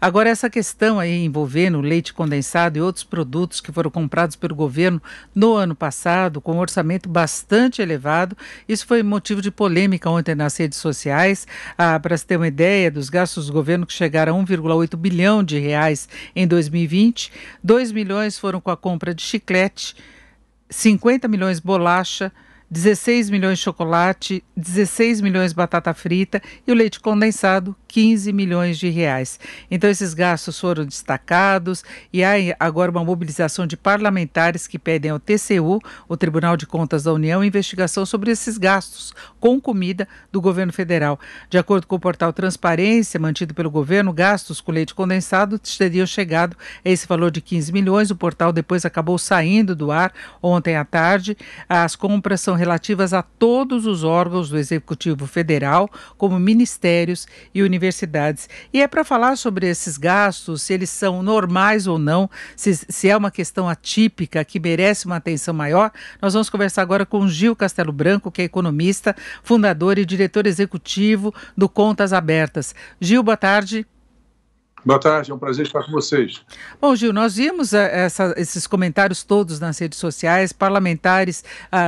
Agora, essa questão aí envolvendo o leite condensado e outros produtos que foram comprados pelo governo no ano passado, com um orçamento bastante elevado, isso foi motivo de polêmica ontem nas redes sociais. Para se ter uma ideia dos gastos do governo, que chegaram a 1,8 bilhão de reais em 2020, 2 milhões foram com a compra de chiclete, 50 milhões bolacha, 16 milhões chocolate, 16 milhões batata frita e o leite condensado, 15 milhões de reais. Então esses gastos foram destacados e há agora uma mobilização de parlamentares que pedem ao TCU, o Tribunal de Contas da União, investigação sobre esses gastos com comida do governo federal. De acordo com o portal Transparência, mantido pelo governo, gastos com leite condensado teriam chegado a esse valor de 15 milhões. O portal depois acabou saindo do ar ontem à tarde. As compras são relativas a todos os órgãos do Executivo Federal, como ministérios e universidades. E é para falar sobre esses gastos, se eles são normais ou não, se é uma questão atípica que merece uma atenção maior. Nós vamos conversar agora com Gil Castelo Branco, que é economista, fundador e diretor executivo do Contas Abertas. Gil, boa tarde. Boa tarde, é um prazer estar com vocês. Bom, Gil, nós vimos esses comentários todos nas redes sociais, parlamentares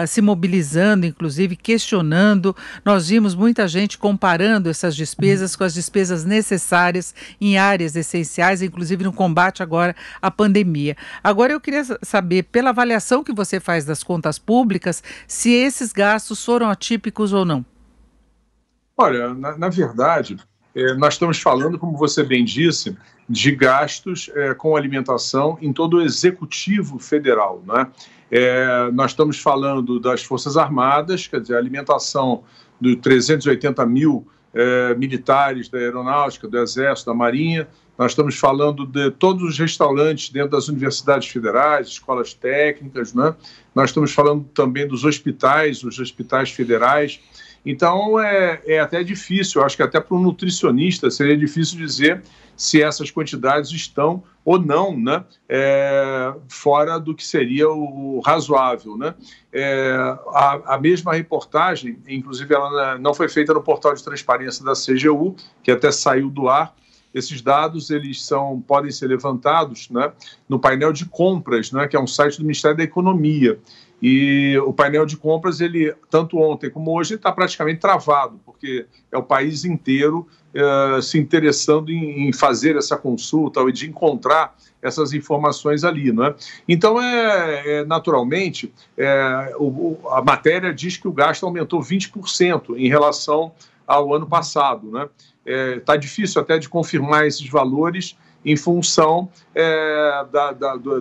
se mobilizando, inclusive questionando. Nós vimos muita gente comparando essas despesas com as despesas necessárias em áreas essenciais, inclusive no combate agora à pandemia. Agora eu queria saber, pela avaliação que você faz das contas públicas, se esses gastos foram atípicos ou não. Olha, na verdade, nós estamos falando, como você bem disse, de gastos com alimentação em todo o Executivo Federal, né? Nós estamos falando das Forças Armadas, quer dizer, a alimentação de 380 mil militares da Aeronáutica, do Exército, da Marinha. Nós estamos falando de todos os restaurantes dentro das universidades federais, escolas técnicas, né? Nós estamos falando também dos hospitais, os hospitais federais. Então, é até difícil, acho que até para um nutricionista seria difícil dizer se essas quantidades estão ou não, né, fora do que seria o razoável, né? A mesma reportagem, inclusive ela não foi feita no portal de transparência da CGU, que até saiu do ar. Esses dados podem ser levantados, né, no painel de compras, né, que é um site do Ministério da Economia. E o painel de compras, ele, tanto ontem como hoje, está praticamente travado, porque é o país inteiro se interessando em fazer essa consulta e de encontrar essas informações ali, né? Então, naturalmente, a matéria diz que o gasto aumentou 20% em relação ao ano passado, né? Está difícil até de confirmar esses valores em função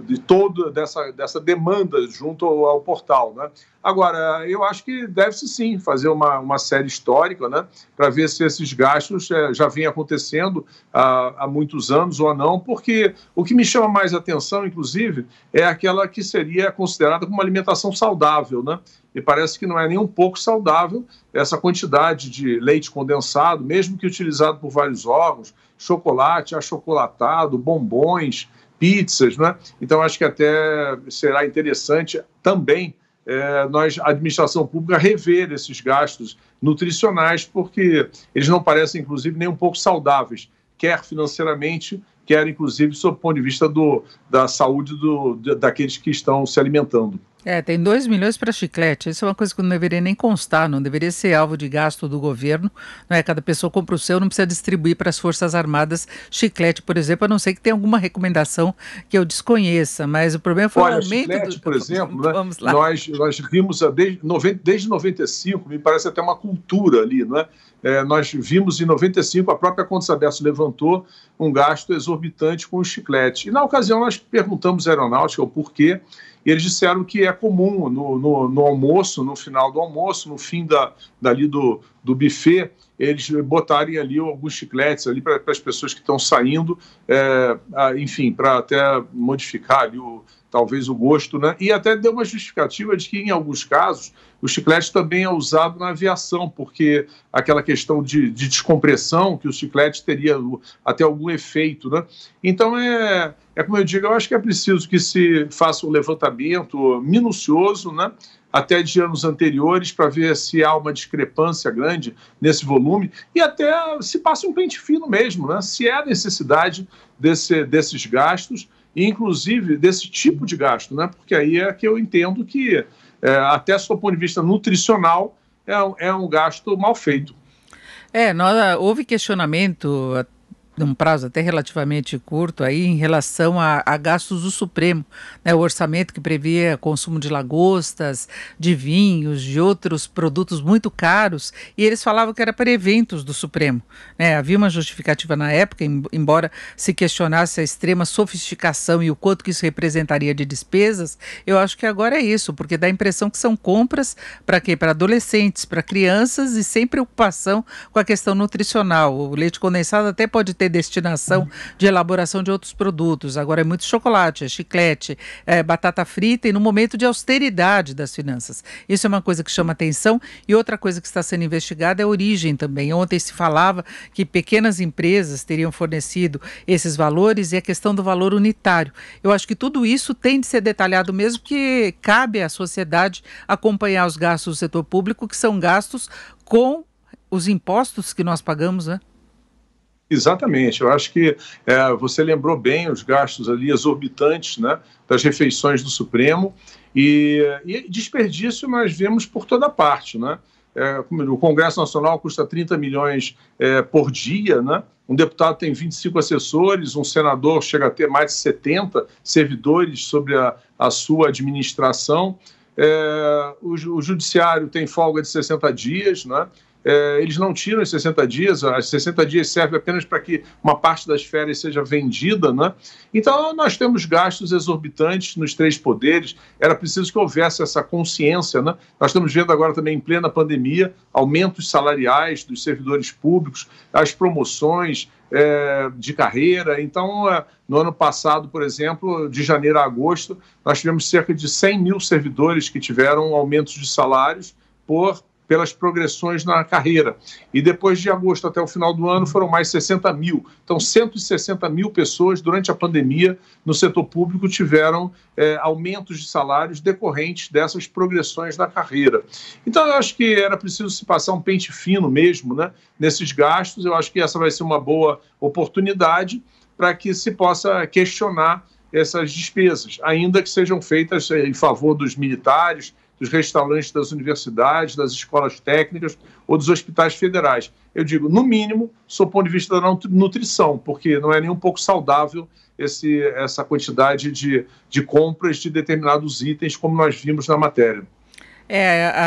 de toda dessa demanda junto ao portal, né? Agora, eu acho que deve-se sim fazer uma série histórica, né, para ver se esses gastos já vêm acontecendo há muitos anos ou não, porque o que me chama mais atenção, inclusive, é aquela que seria considerada como uma alimentação saudável, né? E parece que não é nem um pouco saudável essa quantidade de leite condensado, mesmo que utilizado por vários órgãos, chocolate, achocolatado, bombons, pizzas, né? Então, acho que até será interessante também a administração pública rever esses gastos nutricionais, porque eles não parecem, inclusive, nem um pouco saudáveis, quer financeiramente, quer, inclusive, sob o ponto de vista da saúde daqueles que estão se alimentando. Tem 2 milhões para chiclete. Isso é uma coisa que não deveria nem constar, não deveria ser alvo de gasto do governo. Não é? Cada pessoa compra o seu, não precisa distribuir para as Forças Armadas chiclete, por exemplo, a não ser que tenha alguma recomendação que eu desconheça. Mas o problema foi o aumento chiclete, por exemplo, né? Vamos lá. Nós vimos desde 95, me parece até uma cultura ali, não é? Nós vimos em 95, a própria Contas Abertas levantou um gasto exorbitante com o chiclete. E na ocasião nós perguntamos à Aeronáutica o porquê, e eles disseram que é comum no almoço, no final do almoço, no fim dali do buffet, eles botarem ali alguns chicletes ali para as pessoas que estão saindo, enfim, para até modificar ali talvez o gosto, né? E até deu uma justificativa de que, em alguns casos, o chiclete também é usado na aviação, porque aquela questão de descompressão, que o chiclete teria até algum efeito, né? Então, como eu digo, eu acho que é preciso que se faça um levantamento minucioso, né, até de anos anteriores para ver se há uma discrepância grande nesse volume e até se passa um pente fino mesmo, né? Se há necessidade desses gastos e, inclusive, desse tipo de gasto, né? Porque aí é que eu entendo que, até do ponto de vista nutricional, é um gasto mal feito. Houve questionamento num prazo até relativamente curto aí em relação a gastos do Supremo, né? O orçamento que previa consumo de lagostas, de vinhos, de outros produtos muito caros, e eles falavam que era para eventos do Supremo, né? Havia uma justificativa na época, embora se questionasse a extrema sofisticação e o quanto que isso representaria de despesas. Eu acho que agora é isso, porque dá a impressão que são compras para quê? Para adolescentes, para crianças e sem preocupação com a questão nutricional. O leite condensado até pode ter destinação de elaboração de outros produtos. Agora é muito chocolate, é chiclete, é batata frita e no momento de austeridade das finanças. Isso é uma coisa que chama atenção e outra coisa que está sendo investigada é a origem também. Ontem se falava que pequenas empresas teriam fornecido esses valores e a questão do valor unitário. Eu acho que tudo isso tem de ser detalhado mesmo, que cabe à sociedade acompanhar os gastos do setor público, que são gastos com os impostos que nós pagamos, né? Exatamente, eu acho que você lembrou bem os gastos ali exorbitantes, né, das refeições do Supremo e desperdício nós vemos por toda parte, né? O Congresso Nacional custa 30 milhões por dia, né? Um deputado tem 25 assessores, um senador chega a ter mais de 70 servidores sobre a sua administração, o Judiciário tem folga de 60 dias, né? Eles não tiram os 60 dias, as 60 dias servem apenas para que uma parte das férias seja vendida, né? Então, nós temos gastos exorbitantes nos três poderes, era preciso que houvesse essa consciência, né? Nós estamos vendo agora também, em plena pandemia, aumentos salariais dos servidores públicos, as promoções de carreira. Então, no ano passado, por exemplo, de janeiro a agosto, nós tivemos cerca de 100 mil servidores que tiveram aumentos de salários pelas progressões na carreira. E depois de agosto até o final do ano foram mais 60 mil. Então, 160 mil pessoas durante a pandemia no setor público tiveram aumentos de salários decorrentes dessas progressões na carreira. Então, eu acho que era preciso se passar um pente fino mesmo, né, nesses gastos. Eu acho que essa vai ser uma boa oportunidade para que se possa questionar essas despesas, ainda que sejam feitas em favor dos militares, dos restaurantes das universidades, das escolas técnicas ou dos hospitais federais. Eu digo, no mínimo, sob o ponto de vista da nutrição, porque não é nem um pouco saudável essa quantidade de compras de determinados itens, como nós vimos na matéria.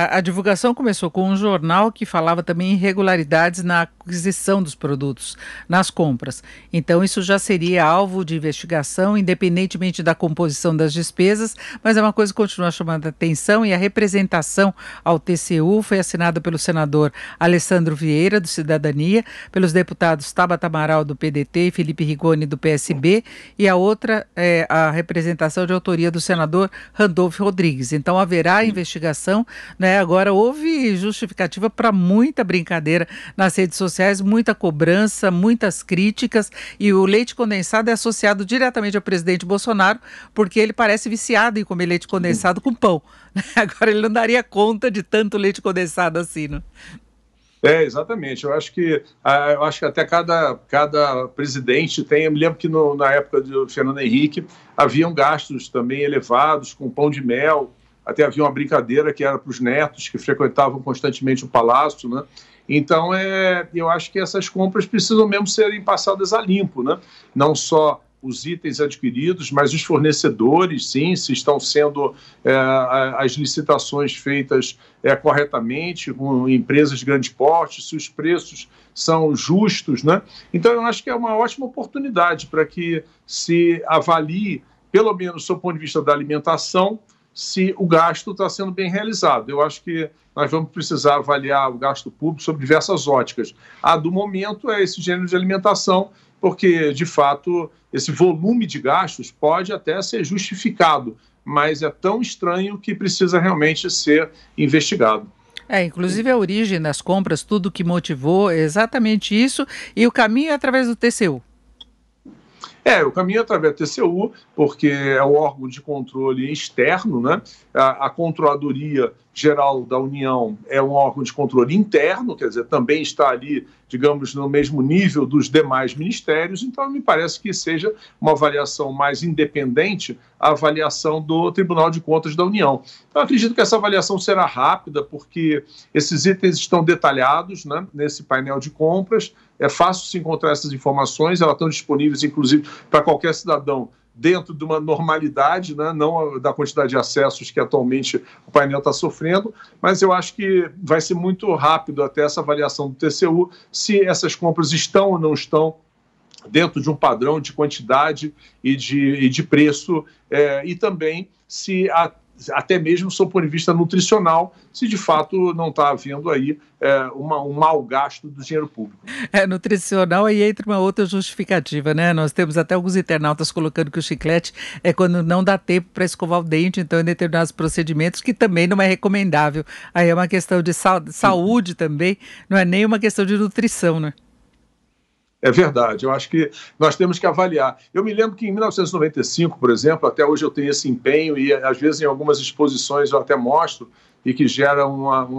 A divulgação começou com um jornal que falava também em irregularidades na aquisição dos produtos, nas compras. Então, isso já seria alvo de investigação, independentemente da composição das despesas, mas é uma coisa que continua chamando a atenção, e a representação ao TCU foi assinada pelo senador Alessandro Vieira, do Cidadania, pelos deputados Tabata Amaral, do PDT, e Felipe Rigoni, do PSB, e a outra é a representação de autoria do senador Randolfo Rodrigues. Então, haverá investigação, né? Agora, houve justificativa para muita brincadeira nas redes sociais, muita cobrança, muitas críticas, e o leite condensado é associado diretamente ao presidente Bolsonaro, porque ele parece viciado em comer leite condensado com pão. Agora, ele não daria conta de tanto leite condensado assim, né? Exatamente. Eu acho que até cada presidente tem. Eu me lembro que na época do Fernando Henrique haviam gastos também elevados com pão de mel. Até havia uma brincadeira que era para os netos que frequentavam constantemente o palácio, né? Então, eu acho que essas compras precisam mesmo serem passadas a limpo, né? Não só os itens adquiridos, mas os fornecedores, sim, se estão sendo as licitações feitas corretamente, com empresas de grande porte, se os preços são justos, né? Então, eu acho que é uma ótima oportunidade para que se avalie, pelo menos do ponto de vista da alimentação, se o gasto está sendo bem realizado. Eu acho que nós vamos precisar avaliar o gasto público sob diversas óticas. A do momento é esse gênero de alimentação, porque, de fato, esse volume de gastos pode até ser justificado, mas é tão estranho que precisa realmente ser investigado. Inclusive a origem das compras, tudo que motivou, é exatamente isso, e o caminho é através do TCU. O caminho é através do TCU, porque é o órgão de controle externo, né? A Controladoria Geral da União é um órgão de controle interno, quer dizer, também está ali, digamos, no mesmo nível dos demais ministérios, então me parece que seja uma avaliação mais independente a avaliação do Tribunal de Contas da União. Então, acredito que essa avaliação será rápida, porque esses itens estão detalhados, né, nesse painel de compras, é fácil se encontrar essas informações, elas estão disponíveis, inclusive, para qualquer cidadão, dentro de uma normalidade, né, não da quantidade de acessos que atualmente o painel está sofrendo, mas eu acho que vai ser muito rápido até essa avaliação do TCU, se essas compras estão ou não estão dentro de um padrão de quantidade e de preço, e também se até mesmo sob o ponto de vista nutricional, se de fato não está havendo aí um mau gasto do dinheiro público. Nutricional, aí entra uma outra justificativa, né? Nós temos até alguns internautas colocando que o chiclete é quando não dá tempo para escovar o dente, então em determinados procedimentos, que também não é recomendável. Aí é uma questão de saúde também, não é nem uma questão de nutrição, né? É verdade, eu acho que nós temos que avaliar. Eu me lembro que em 1995, por exemplo, até hoje eu tenho esse empenho e às vezes em algumas exposições eu até mostro e que gera uma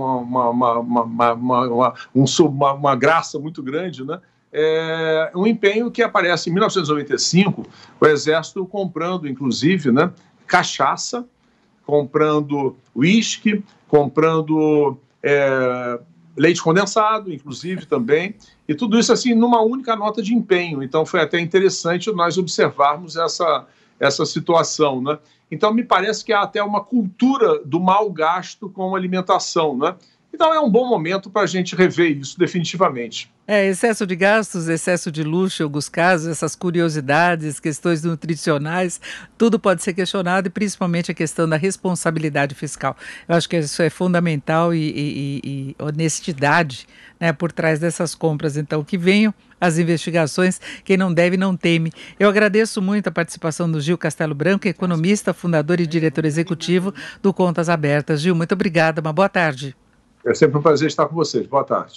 graça muito grande, né? Um empenho que aparece em 1995, o Exército comprando, inclusive, né, cachaça, comprando uísque, comprando leite condensado, inclusive, também, e tudo isso assim numa única nota de empenho. Então foi até interessante nós observarmos essa situação, né? Então me parece que há até uma cultura do mau gasto com alimentação, né? Então é um bom momento para a gente rever isso definitivamente. Excesso de gastos, excesso de luxo em alguns casos, essas curiosidades, questões nutricionais, tudo pode ser questionado e principalmente a questão da responsabilidade fiscal. Eu acho que isso é fundamental e honestidade, né, por trás dessas compras. Então, que venham as investigações, quem não deve não teme. Eu agradeço muito a participação do Gil Castelo Branco, economista, fundador e diretor executivo do Contas Abertas. Gil, muito obrigada, uma boa tarde. É sempre um prazer estar com vocês. Boa tarde.